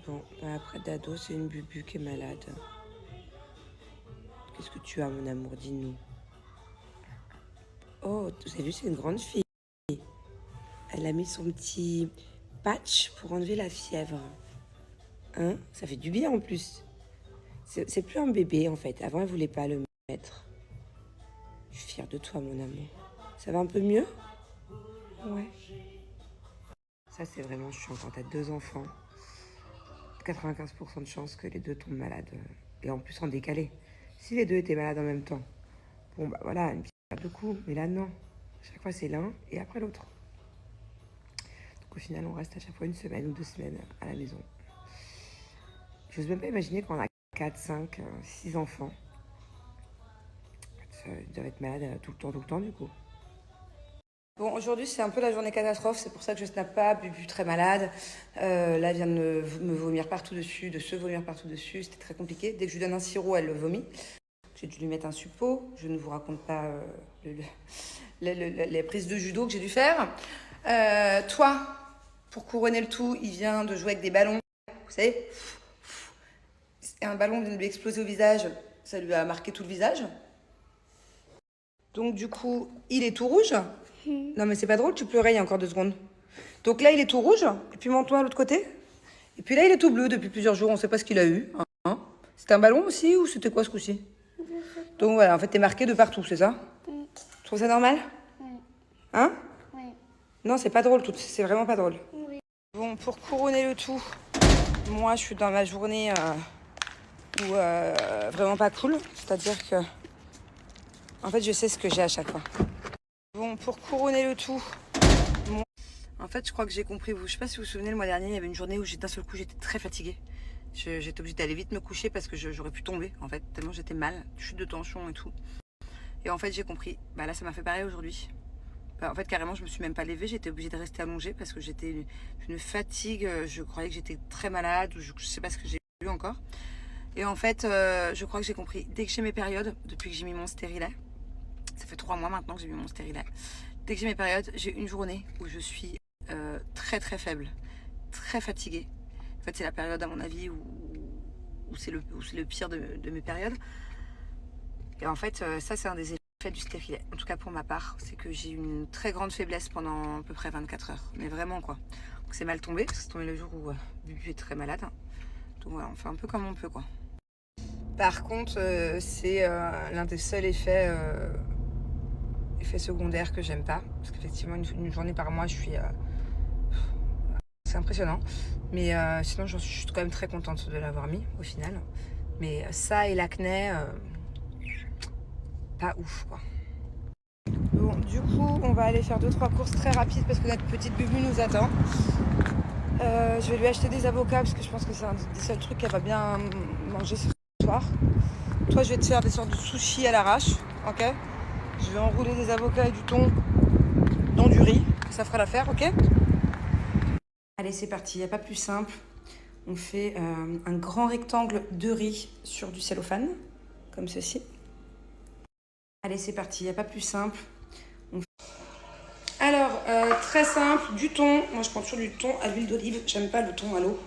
Bon, bah après Dado, c'est une Bubu qui est malade. Qu'est-ce que tu as, mon amour? Dis-nous. Oh, vous avez vu, c'est une grande fille. Elle a mis son petit patch pour enlever la fièvre. Hein? Ça fait du bien en plus. C'est plus un bébé en fait. Avant, elle voulait pas le mettre. Je suis fière de toi, mon amour. Ça va un peu mieux? Ouais. Ça, c'est vraiment chiant quand t'as 2 enfants. 95% de chances que les deux tombent malades. Et en plus en décalé. Si les deux étaient malades en même temps, bon bah voilà, une petite perte de coup. Mais là, non. Chaque fois, c'est l'un et après l'autre. Donc au final, on reste à chaque fois 1 semaine ou 2 semaines à la maison. J'ose même pas imaginer qu'on a 4, 5, 6 enfants. Ils doivent être malades tout le temps du coup. Bon, aujourd'hui, c'est un peu la journée catastrophe. C'est pour ça que je snap pas. Bubu très malade. Là, elle vient de me vomir partout dessus, de se vomir partout dessus. C'était très compliqué. Dès que je lui donne un sirop, elle le vomit. J'ai dû lui mettre un suppôt. Je ne vous raconte pas les prises de judo que j'ai dû faire. Toi, pour couronner le tout, il vient de jouer avec des ballons. Vous savez, un ballon vient de lui exploser au visage. Ça lui a marqué tout le visage. Donc, du coup, il est tout rouge. Non, mais c'est pas drôle, tu pleurais il y a encore 2 secondes. Donc là, il est tout rouge. Et puis, monte-toi à l'autre côté. Et puis là, il est tout bleu depuis plusieurs jours. On sait pas ce qu'il a eu. Hein. C'était un ballon aussi ou c'était quoi ce coup-ci? Donc voilà, en fait, t'es marqué de partout, c'est ça? Tu trouves ça normal? Hein? Non, c'est pas drôle, c'est vraiment pas drôle. Bon, pour couronner le tout, moi, je suis dans ma journée où vraiment pas cool. C'est-à-dire que, en fait, je sais ce que j'ai à chaque fois. Bon, pour couronner le tout, moi... En fait, je crois que j'ai compris. Je sais pas si vous vous souvenez, le mois dernier, il y avait une journée où d'un seul coup, j'étais très fatiguée. J'étais obligée d'aller vite me coucher parce que j'aurais pu tomber, en fait, tellement j'étais mal, chute de tension et tout. Et en fait, j'ai compris. Bah là, ça m'a fait pareil aujourd'hui. Bah, en fait, carrément, je me suis même pas levée. J'étais obligée de rester allongée parce que j'étais une fatigue. Je croyais que j'étais très malade ou je sais pas ce que j'ai eu encore. Et en fait, je crois que j'ai compris. Dès que j'ai mes périodes, depuis que j'ai mis mon stérilet, ça fait 3 mois maintenant que j'ai mis mon stérilet. Dès que j'ai mes périodes, j'ai une journée où je suis très très faible, très fatiguée. En fait, c'est la période, à mon avis, où c'est le pire de mes périodes. Et en fait, ça, c'est un des effets du stérilet. En tout cas, pour ma part, c'est que j'ai une très grande faiblesse pendant à peu près 24 heures. Mais vraiment, quoi. Donc, c'est mal tombé, parce que c'est tombé le jour où Bubu est très malade. Donc, voilà, on fait un peu comme on peut, quoi. Par contre, c'est l'un des seuls effets secondaires que j'aime pas. Parce qu'effectivement, une journée par mois, je suis... c'est impressionnant. Mais sinon, je suis quand même très contente de l'avoir mis, au final. Mais ça et l'acné... pas ouf quoi. Bon, du coup, on va aller faire 2-3 courses très rapides parce que notre petite Bubu nous attend. Je vais lui acheter des avocats parce que je pense que c'est un des seuls trucs qu'elle va bien manger ce soir. Toi, je vais te faire des sortes de sushis à l'arrache, ok? Je vais enrouler des avocats et du thon dans du riz, ça fera l'affaire, ok? Allez, c'est parti, il n'y a pas plus simple. On fait un grand rectangle de riz sur du cellophane, comme ceci. Allez, c'est parti, il n'y a pas plus simple. Alors, très simple, du thon. Moi, je prends toujours du thon à l'huile d'olive. J'aime pas le thon à l'eau.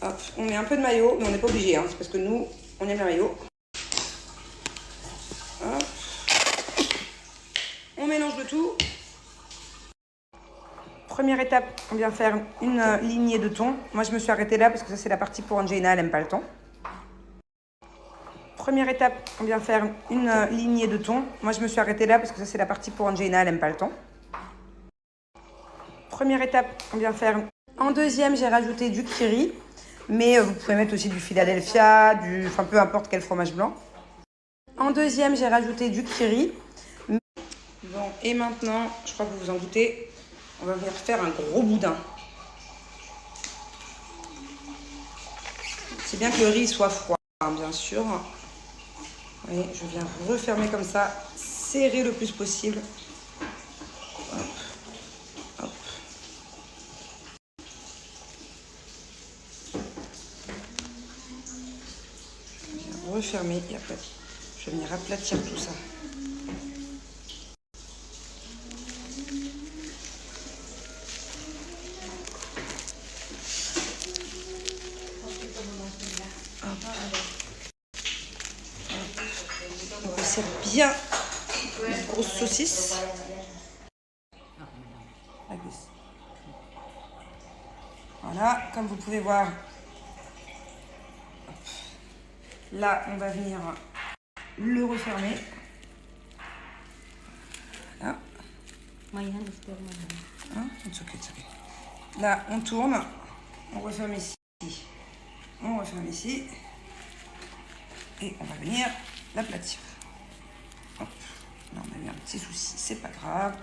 Hop, on met un peu de mayo, mais on n'est pas obligé. Hein. C'est parce que nous, on aime la mayo. Hop. On mélange le tout. Première étape, on vient faire une lignée de thon. Moi, je me suis arrêtée là parce que ça, c'est la partie pour Angelina. Elle n'aime pas le thon. Première étape, on vient faire une lignée de thon. Moi, je me suis arrêtée là parce que ça, c'est la partie pour Angelina. Elle n'aime pas le thon. Première étape, on vient faire... En deuxième, j'ai rajouté du kiri, mais vous pouvez mettre aussi du Philadelphia, enfin peu importe quel fromage blanc. En deuxième, j'ai rajouté du kiri. Bon, et maintenant, je crois que vous vous en doutez, on va venir faire un gros boudin. C'est bien que le riz soit froid, hein, bien sûr. Et je viens refermer comme ça, serrer le plus possible. Refermer et après je vais venir aplatir tout ça. éclaircir bien une grosse saucisse. Voilà, comme vous pouvez voir, là, on va venir le refermer. Voilà. Hein, it's okay. Là, on tourne, on referme ici, on referme ici, et on va venir l'aplatir. Hop. Là, on a eu un petit souci, c'est pas grave.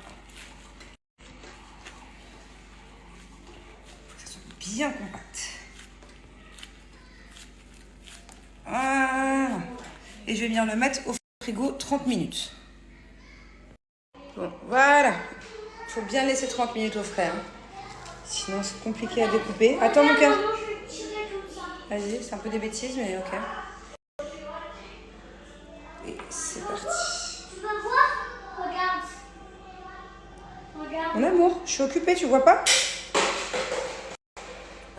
Faut que ça soit bien compact. Voilà. Et je vais venir le mettre au frigo 30 minutes. Bon, voilà. Il faut bien laisser 30 minutes au frais. Hein. Sinon, c'est compliqué à découper. Attends, mon cœur. Vas-y, c'est un peu des bêtises, mais ok. Et c'est parti. Tu vas voir? Regarde. Regarde. Mon amour, je suis occupée, tu vois pas?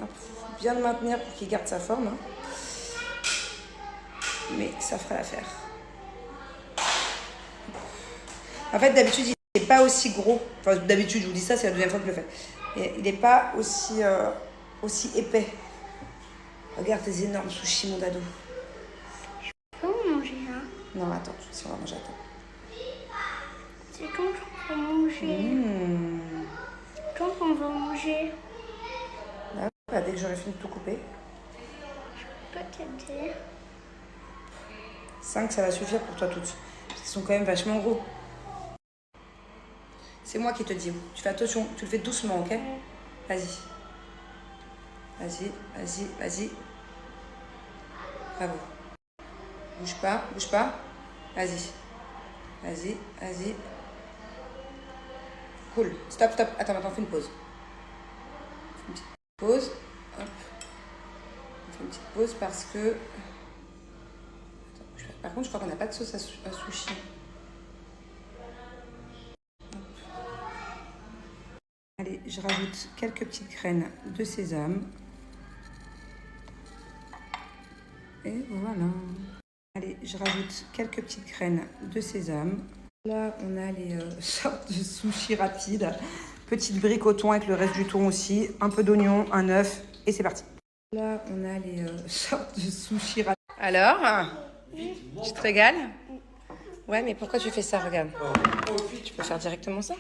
Hop, faut bien le maintenir pour qu'il garde sa forme. Hein. Mais ça fera l'affaire. En fait, d'habitude, il n'est pas aussi gros. Enfin, d'habitude, je vous dis ça, c'est la deuxième fois que je le fais. Et il n'est pas aussi, aussi épais. Regarde tes énormes sushis, mon dado. Je peux en manger un? Non, attends, si on va manger, attends. C'est quand on va manger? Quand on va manger? Là, bah, dès que j'aurai fini de tout couper. Je peux t'aider? 5, ça va suffire pour toi toutes. Parce qu'ils sont quand même vachement gros. C'est moi qui te dis. Tu fais attention, tu le fais doucement, ok? Vas-y. Vas-y, vas-y, vas-y. Bravo. Bouge pas, bouge pas. Vas-y. Vas-y, vas-y. Cool. Stop, stop. Attends, maintenant, on fait une pause. On fait une petite pause. Hop. On fait une petite pause parce que... Attends, par contre, je crois qu'on n'a pas de sauce à sushi. Allez, je rajoute quelques petites graines de sésame. Et voilà. Allez, je rajoute quelques petites graines de sésame. Là, on a les sortes de sushis rapides. Petite brique au thon avec le reste du thon aussi. Un peu d'oignon, un œuf et c'est parti. Là, on a les sortes de sushis rapides. Alors, tu te régales? Ouais, mais pourquoi tu fais ça? Regarde. Tu peux faire directement ça?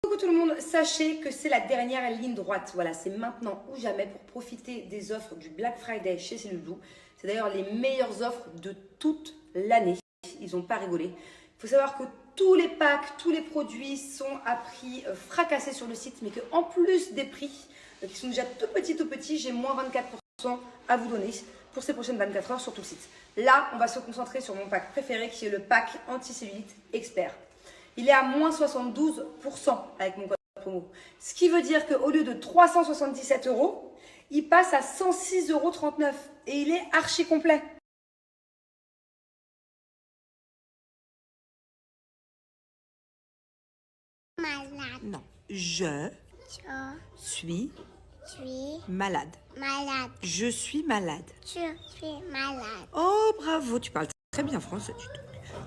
Coucou tout le monde, sachez que c'est la dernière ligne droite. Voilà, c'est maintenant ou jamais pour profiter des offres du Black Friday chez Cellublue. C'est d'ailleurs les meilleures offres de toute l'année. Ils n'ont pas rigolé. Il faut savoir que tous les packs, tous les produits sont à prix fracassé sur le site, mais qu'en plus des prix qui sont déjà tout petits, j'ai moins 24% à vous donner pour ces prochaines 24 heures sur tout le site. Là, on va se concentrer sur mon pack préféré qui est le pack anti-cellulite expert. Il est à moins 72% avec mon code promo. Ce qui veut dire qu'au lieu de 377 €, il passe à 106,39 € et il est archi complet. Malade. Non, je suis malade. Malade. Je suis malade. Je suis malade. Oh, bravo, tu parles très bien français.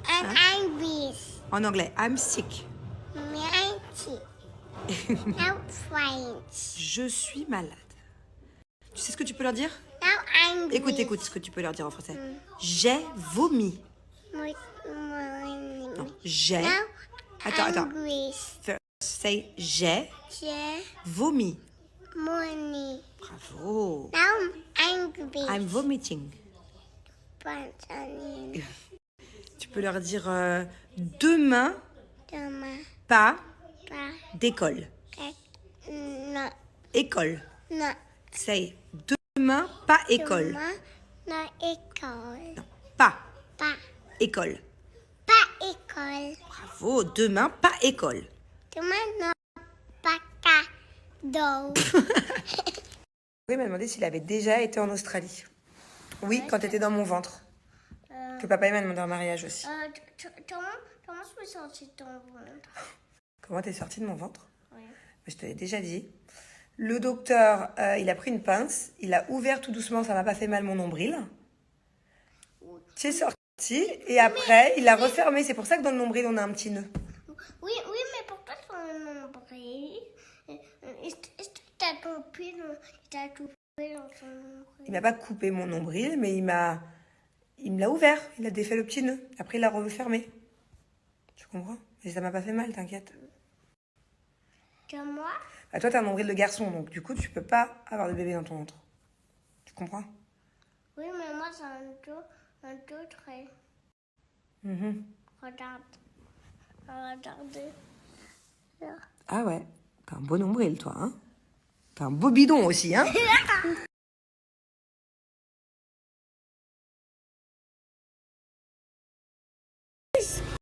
I'm angry. En anglais, I'm sick. Now French. Je suis malade. Tu sais ce que tu peux leur dire? Now angry. Écoute ce que tu peux leur dire en français. J'ai vomi. Non, j'ai. Now Attends. angry. First, say j'ai J'ai vomi. money. Bravo. Now angry. I'm vomiting. Pantalon. Tu peux leur dire demain, Demain. pas Pas. d'école. Non. École. Non. Say demain, pas école. Demain. Non. École. Non, pas Pas. école. Pas école. Bravo. Demain, pas école. Demain. Non. Pas cadeau. Oui, il m'a demandé s'il avait déjà été en Australie. Oui, quand tu étais dans mon ventre. Que papa il m'a demandé en mariage aussi. Comment je peux sortir de ton ventre? Comment t'es sortie de mon ventre? Oui. Je te l'ai déjà dit. Le docteur, il a pris une pince, il a ouvert tout doucement, ça m'a pas fait mal mon nombril. C'est sorti et après, il a refermé. C'est pour ça que dans le nombril, on a un petit nœud. Oui, mais pourquoi ton nombril? Est-ce que t'as coupé dans ton nombril? Il m'a pas coupé mon nombril, mais il me l'a ouvert. Il a défait le petit nœud. Après, il l'a refermé. Tu comprends? Et ça m'a pas fait mal, t'inquiète. Que moi? Bah, toi, t'as un nombril de garçon, donc du coup, tu peux pas avoir de bébé dans ton ventre. Tu comprends? Oui, mais moi, c'est un tout trait. Regarde. Regardez. Là. Ah ouais, t'as un beau nombril, toi, hein? T'as un beau bidon aussi, hein?